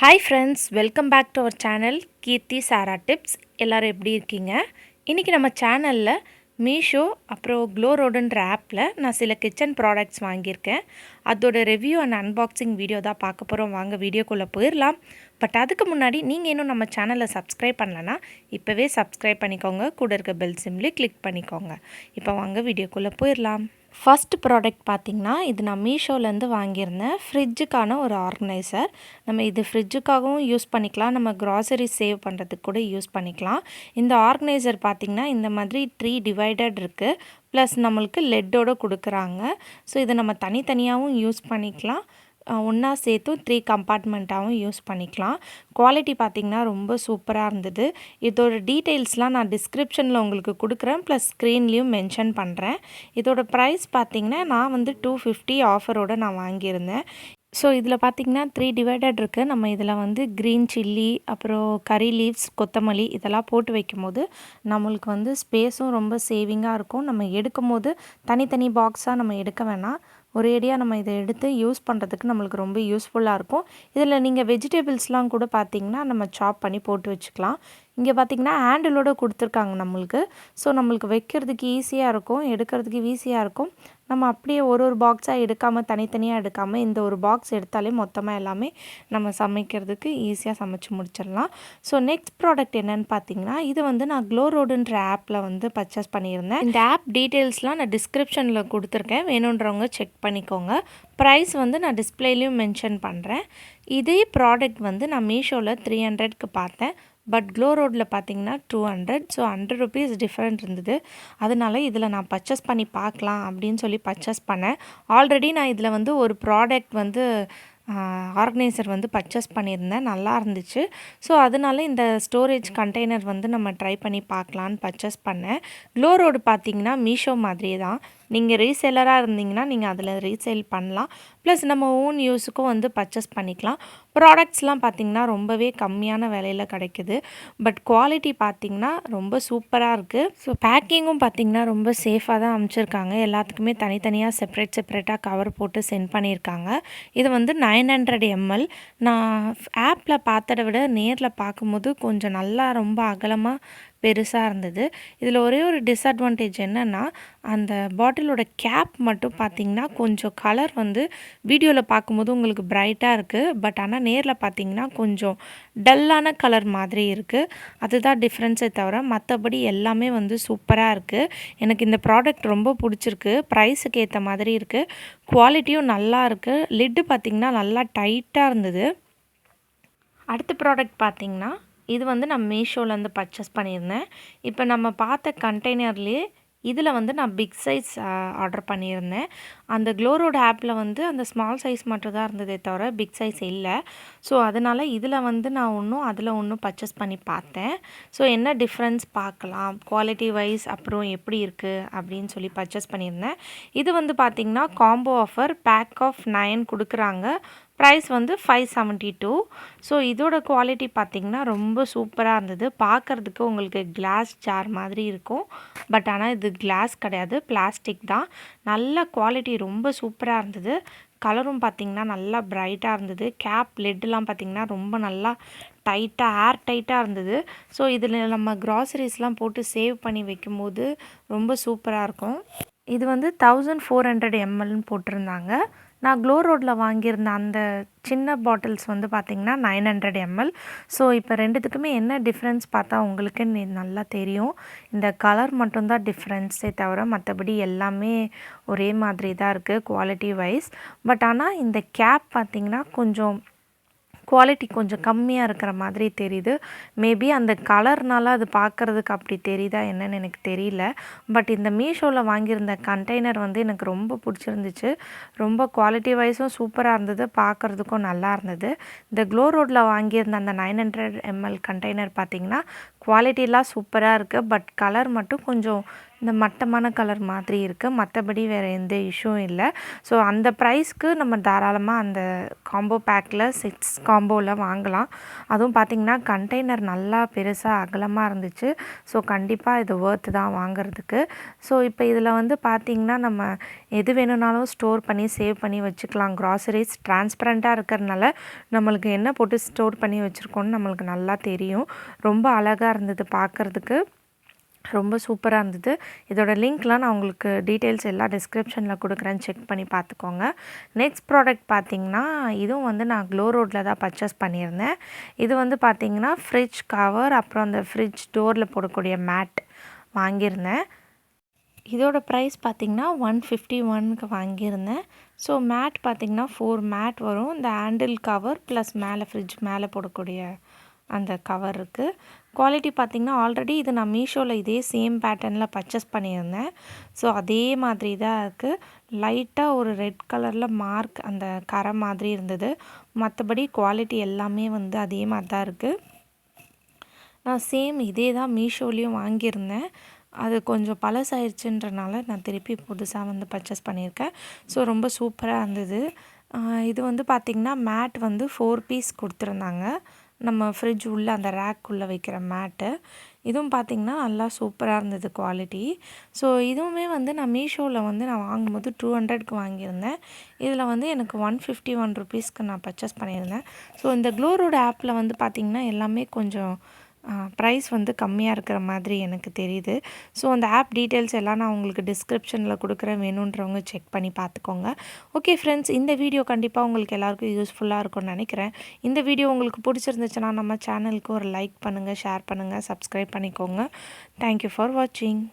Hi friends, welcome back to our channel Keerthi Sara Tips. எல்லாரும் எப்படி இருக்கீங்க? இன்னைக்கு நம்ம சேனல்ல மீஷோ அப்புறம் glowroadன்ற ஆப்ல நான் சில கிச்சன் ப்ராடக்ட்ஸ் வாங்கியிருக்கேன். அதோட ரிவ்யூ அண்ட் அன்பாக்சிங் வீடியோ தான் பார்க்க போறோம். வாங்க வீடியோக்குள்ள போயிரலாம். பட் அதுக்கு முன்னாடி நீங்க இன்னும் நம்ம சேனலை சப்ஸ்கிரைப் பண்ணலனா இப்பவே சப்ஸ்கிரைப் பண்ணிக்கோங்க. கூட இருக்க பெல் சிம்பலை கிளிக் பண்ணிக்கோங்க. இப்போ வாங்க வீடியோக்குள்ள போயிரலாம். ஃபர்ஸ்ட் ப்ராடக்ட் பார்த்திங்கன்னா இது நான் மீஷோலேருந்து வாங்கியிருந்தேன். ஃப்ரிட்ஜுக்கான ஒரு ஆர்கனைசர். நம்ம இது ஃப்ரிட்ஜுக்காகவும் யூஸ் பண்ணிக்கலாம், நம்ம க்ராசரி சேவ் பண்ணுறதுக்கு கூட யூஸ் பண்ணிக்கலாம். இந்த ஆர்கனைசர் பார்த்திங்கன்னா இந்த மாதிரி 3 டிவைடட் இருக்குது, ப்ளஸ் நம்மளுக்கு லெட்டோடு கொடுக்குறாங்க. ஸோ இதை நம்ம தனித்தனியாகவும் யூஸ் பண்ணிக்கலாம், ஒன்றா சேர்த்து 3 கம்பார்ட்மெண்ட்டாகவும் யூஸ் பண்ணிக்கலாம். குவாலிட்டி பார்த்திங்கன்னா ரொம்ப சூப்பராக இருந்தது. இதோட டீட்டெயில்ஸ்லாம் நான் டிஸ்கிரிப்ஷனில் உங்களுக்கு கொடுக்குறேன், ப்ளஸ் ஸ்க்ரீன்லேயும் மென்ஷன் பண்ணுறேன். இதோட ப்ரைஸ் பார்த்திங்கன்னா நான் வந்து 250 ஆஃபரோடு நான் வாங்கியிருந்தேன். ஸோ இதில் பார்த்திங்கன்னா 3 டிவைடட் இருக்குது. நம்ம இதில் வந்து க்ரீன் சில்லி, அப்புறம் கறி லீவ்ஸ், கொத்தமல்லி இதெல்லாம் போட்டு வைக்கும்போது நம்மளுக்கு வந்து ஸ்பேஸும் ரொம்ப சேவிங்காக இருக்கும். நம்ம எடுக்கும் போது தனித்தனி பாக்ஸாக நம்ம எடுக்க வேணாம், ஒரேடியாக நம்ம இதை எடுத்து யூஸ் பண்ணுறதுக்கு நம்மளுக்கு ரொம்ப யூஸ்ஃபுல்லாக இருக்கும். இதில் நீங்கள் வெஜிடபிள்ஸ்லாம் கூட பார்த்திங்கன்னா நம்ம சாப் பண்ணி போட்டு வச்சுக்கலாம். இங்கே பார்த்திங்கன்னா ஹேண்டிலோடு கொடுத்துருக்காங்க நம்மளுக்கு. ஸோ நம்மளுக்கு வைக்கிறதுக்கு ஈஸியாக இருக்கும், எடுக்கிறதுக்கு ஈஸியாக இருக்கும். நம்ம அப்படியே ஒரு பாக்ஸாக எடுக்காமல், தனித்தனியாக எடுக்காமல் இந்த ஒரு பாக்ஸ் எடுத்தாலே மொத்தமாக எல்லாமே நம்ம சமைக்கிறதுக்கு ஈஸியாக சமைச்சு முடிச்சிடலாம். ஸோ நெக்ஸ்ட் ப்ராடக்ட் என்னென்னு பார்த்தீங்கன்னா, இது வந்து நான் glowroadன்ற ஆப்பில் வந்து பர்ச்சேஸ் பண்ணியிருந்தேன். இந்த ஆப் டீட்டெயில்ஸ்லாம் நான் டிஸ்கிரிப்ஷனில் கொடுத்துருக்கேன், வேணுன்றவங்க செக் பண்ணிக்கோங்க. ப்ரைஸ் வந்து நான் டிஸ்பிளேலையும் மென்ஷன் பண்ணுறேன். இதே ப்ராடக்ட் வந்து நான் மீஷோவில் 300க்கு பார்த்தேன், பட் glowroadல பார்த்தீங்கன்னா 200. ஸோ 100 ருபீஸ் டிஃப்ரெண்ட் இருந்தது. அதனால இதில் நான் பர்ச்சேஸ் பண்ணி பார்க்கலாம் அப்படின்னு சொல்லி பர்ச்சேஸ் பண்ணேன். ஆல்ரெடி நான் இதில் வந்து ஒரு ப்ராடக்ட் வந்து ஆர்கனைசர் வந்து பர்ச்சேஸ் பண்ணியிருந்தேன், நல்லா இருந்துச்சு. ஸோ அதனால இந்த ஸ்டோரேஜ் கண்டெய்னர் வந்து நம்ம ட்ரை பண்ணி பார்க்கலான்னு பர்ச்சேஸ் பண்ணேன். glowroad பார்த்திங்கன்னா மீஷோ மாதிரியே தான். நீங்கள் ரீசேலராக இருந்தீங்கன்னா நீங்கள் அதில் ரீசேல் பண்ணலாம், ப்ளஸ் நம்ம ஓன் யூஸுக்கும் வந்து பர்ச்சேஸ் பண்ணிக்கலாம். ப்ராடக்ட்ஸ்லாம் பார்த்திங்கன்னா ரொம்பவே கம்மியான விலையில் கிடைக்குது, பட் குவாலிட்டி பார்த்திங்கன்னா ரொம்ப சூப்பராக இருக்குது. ஸோ பேக்கிங்கும் பார்த்திங்கன்னா ரொம்ப சேஃபாக தான் அமைச்சிருக்காங்க. எல்லாத்துக்குமே தனித்தனியாக செப்பரேட்டாக கவர் போட்டு சென்ட் பண்ணியிருக்காங்க. இது வந்து 900 ml. நான் ஆப்பில் பார்த்ததை விட நேரில் பார்க்கும்போது கொஞ்சம் நல்லா ரொம்ப அகலமாக பெருசாக இருந்தது. இதில் ஒரே ஒரு டிஸ்அட்வான்டேஜ் என்னென்னா, அந்த பாட்டிலோட கேப் மட்டும் பார்த்திங்கன்னா கொஞ்சம் கலர் வந்து வீடியோவில் பார்க்கும்போது உங்களுக்கு பிரைட்டாக இருக்குது, பட் ஆனால் நேரில் பார்த்திங்கன்னா கொஞ்சம் டல்லான கலர் மாதிரி இருக்குது. அதுதான் டிஃப்ரென்ஸே தவிர மற்றபடி எல்லாமே வந்து சூப்பராக இருக்குது. எனக்கு இந்த ப்ராடக்ட் ரொம்ப பிடிச்சிருக்கு, ப்ரைஸுக்கு ஏற்ற மாதிரி இருக்குது, குவாலிட்டியும் நல்லா இருக்குது. லிட்டு பார்த்திங்கன்னா நல்லா டைட்டாக இருந்தது. அடுத்த ப்ராடக்ட் பார்த்திங்கன்னா இது வந்து நான் மீஷோலேருந்து பர்ச்சேஸ் பண்ணியிருந்தேன். இப்போ நம்ம பார்த்த கண்டெய்னர்லேயே இதில் வந்து நான் பிக் சைஸ் ஆர்டர் பண்ணியிருந்தேன். அந்த glowroad ஆப்பில் வந்து அந்த ஸ்மால் சைஸ் மட்டும் தான் இருந்ததே தவிர பிக் சைஸ் இல்லை. ஸோ அதனால் இதில் வந்து நான் ஒன்றும் அதில் ஒன்றும் பர்ச்சேஸ் பண்ணி பார்த்தேன். ஸோ என்ன டிஃப்ரென்ஸ் பார்க்கலாம், குவாலிட்டி வைஸ் அப்புறம் எப்படி இருக்குது அப்படின்னு சொல்லி பர்ச்சேஸ் பண்ணியிருந்தேன். இது வந்து பார்த்திங்கன்னா காம்போ ஆஃபர் பேக் ஆஃப் 9 கொடுக்குறாங்க. ப்ரைஸ் வந்து 572. ஸோ இதோட குவாலிட்டி பார்த்திங்கன்னா ரொம்ப சூப்பராக இருந்தது. பார்க்குறதுக்கு உங்களுக்கு கிளாஸ் ஜார் மாதிரி இருக்கும், பட் ஆனால் இது கிளாஸ் கிடையாது, பிளாஸ்டிக் தான். நல்ல குவாலிட்டி, ரொம்ப சூப்பராக இருந்தது. கலரும் பார்த்திங்கன்னா நல்லா பிரைட்டாக இருந்தது. கேப் லெட்லாம் பார்த்திங்கன்னா ரொம்ப நல்லா டைட்டாக ஏர் டைட்டாக இருந்தது. ஸோ இதில் நம்ம க்ராசரிஸ்லாம் போட்டு சேவ் பண்ணி வைக்கும்போது ரொம்ப சூப்பராக இருக்கும். இது வந்து 1400 mlன்னு போட்டிருந்தாங்க. நான் glowroadல வாங்கியிருந்த அந்த சின்ன பாட்டில்ஸ் வந்து பார்த்திங்கன்னா 900 ml. ஸோ இப்போ ரெண்டுத்துக்குமே என்ன டிஃப்ரென்ஸ் பார்த்தா உங்களுக்கு நல்லா தெரியும். இந்த கலர் மட்டும்தான் டிஃப்ரென்ஸே தவிர மற்றபடி எல்லாமே ஒரே மாதிரி தான் இருக்குது குவாலிட்டி வைஸ். பட் ஆனால் இந்த கேப் பார்த்திங்கன்னா கொஞ்சம் குவாலிட்டி கொஞ்சம் கம்மியாக இருக்கிற மாதிரி தெரியுது. மேபி அந்த கலர்னால அது பார்க்குறதுக்கு அப்படி தெரியுதா என்னன்னு எனக்கு தெரியல. பட் இந்த மீஷோவில் வாங்கியிருந்த கண்டெய்னர் வந்து எனக்கு ரொம்ப பிடிச்சிருந்துச்சு. ரொம்ப குவாலிட்டி வைஸும் சூப்பராக இருந்தது, பார்க்குறதுக்கும் நல்லா இருந்தது. இந்த glowroadல வாங்கியிருந்த அந்த 900 ml கண்டெய்னர் பார்த்திங்கன்னா குவாலிட்டிலாம் சூப்பராக இருக்குது, பட் கலர் மட்டும் கொஞ்சம் இந்த மட்டமான கலர் மாதிரி இருக்குது. மற்றபடி வேறு எந்த இஷ்யூவும் இல்லை. ஸோ அந்த ப்ரைஸ்க்கு நம்ம தாராளமாக அந்த காம்போ பேக்கில் 6 காம்போவில் வாங்கலாம். அதுவும் பார்த்திங்கன்னா கண்டெய்னர் நல்லா பெருசாக அகலமாக இருந்துச்சு. ஸோ கண்டிப்பாக இது ஒர்த்து தான் வாங்குறதுக்கு. ஸோ இப்போ இதில் வந்து பார்த்திங்கன்னா நம்ம எது வேணும்னாலும் ஸ்டோர் பண்ணி சேவ் பண்ணி வச்சுக்கலாம். க்ராசரிஸ் டிரான்ஸ்பரண்ட்டாக இருக்கிறதுனால நம்மளுக்கு என்ன போட்டு ஸ்டோர் பண்ணி வச்சுருக்கோன்னு நம்மளுக்கு நல்லா தெரியும். ரொம்ப அழகாக இருந்தது பார்க்குறதுக்கு. ரொம்ப சூப்பராக இருந்தது. இதோட லிங்க்லாம் நான் உங்களுக்கு டீட்டெயில்ஸ் எல்லாம் டிஸ்கிரிப்ஷனில் கொடுக்குறேன், செக் பண்ணி பார்த்துக்கோங்க. நெக்ஸ்ட் ப்ராடக்ட் பார்த்திங்கன்னா இதுவும் வந்து நான் க்ளோரோடில் தான் பர்ச்சேஸ் பண்ணியிருந்தேன். இது வந்து பார்த்திங்கன்னா ஃப்ரிட்ஜ் கவர், அப்புறம் அந்த ஃப்ரிட்ஜ் டோரில் போடக்கூடிய மேட் வாங்கியிருந்தேன். இதோட ப்ரைஸ் பார்த்திங்கன்னா 151க்கு வாங்கியிருந்தேன். ஸோ மேட் பார்த்திங்கன்னா 4 மேட் வரும். இந்த ஹேண்டில் கவர் ப்ளஸ் மேலே ஃப்ரிட்ஜ் மேலே போடக்கூடிய அந்த கவர் இருக்குது. குவாலிட்டி பார்த்திங்கன்னா ஆல்ரெடி இது நான் மீஷோவில் இதே சேம் பேட்டர்னில் பர்ச்சேஸ் பண்ணியிருந்தேன். ஸோ அதே மாதிரி தான் இருக்குது. லைட்டாக ஒரு ரெட் கலரில் மார்க் அந்த கரை மாதிரி இருந்தது. மற்றபடி குவாலிட்டி எல்லாமே வந்து அதே மாதிரி தான் இருக்குது. நான் சேம் இதே தான் மீஷோலேயும் வாங்கியிருந்தேன். அது கொஞ்சம் பழசாயிருச்சுன்றனால நான் திருப்பி புதுசாக வந்து பர்ச்சேஸ் பண்ணியிருக்கேன். ஸோ ரொம்ப சூப்பராக இருந்தது. இது வந்து பார்த்திங்கன்னா மேட் வந்து 4 பீஸ் கொடுத்துருந்தாங்க. நம்ம ஃப்ரிட்ஜ் உள்ளே அந்த ரேக்குள்ளே வைக்கிற மேட்டு. இதுவும் பார்த்திங்கன்னா நல்லா சூப்பராக இருந்தது குவாலிட்டி. ஸோ இதுவுமே வந்து நான் மீஷோவில் வந்து நான் வாங்கும்போது 200க்கு வாங்கியிருந்தேன். இதில் வந்து எனக்கு 151 ருபீஸ்க்கு நான் பர்ச்சேஸ் பண்ணியிருந்தேன். ஸோ இந்த க்ளோரோட் ஆப்பில் வந்து பார்த்திங்கன்னா எல்லாமே கொஞ்சம் ப்ரைஸ் வந்து கம்மியாக இருக்கிற மாதிரி எனக்கு தெரியுது. ஸோ அந்த ஆப் டீட்டெயில்ஸ் எல்லாம் நான் உங்களுக்கு டிஸ்கிரிப்ஷனில் கொடுக்குறேன், வேணுன்றவங்க செக் பண்ணி பார்த்துக்கோங்க. ஓகே ஃப்ரெண்ட்ஸ், இந்த வீடியோ கண்டிப்பாக உங்களுக்கு எல்லாருக்கும் யூஸ்ஃபுல்லாக இருக்கும்னு நினைக்கிறேன். இந்த வீடியோ உங்களுக்கு பிடிச்சிருந்துச்சுன்னா நம்ம சேனலுக்கு ஒரு லைக் பண்ணுங்கள், ஷேர் பண்ணுங்கள், சப்ஸ்கிரைப் பண்ணிக்கோங்க. தேங்க்யூ ஃபார் வாட்சிங்.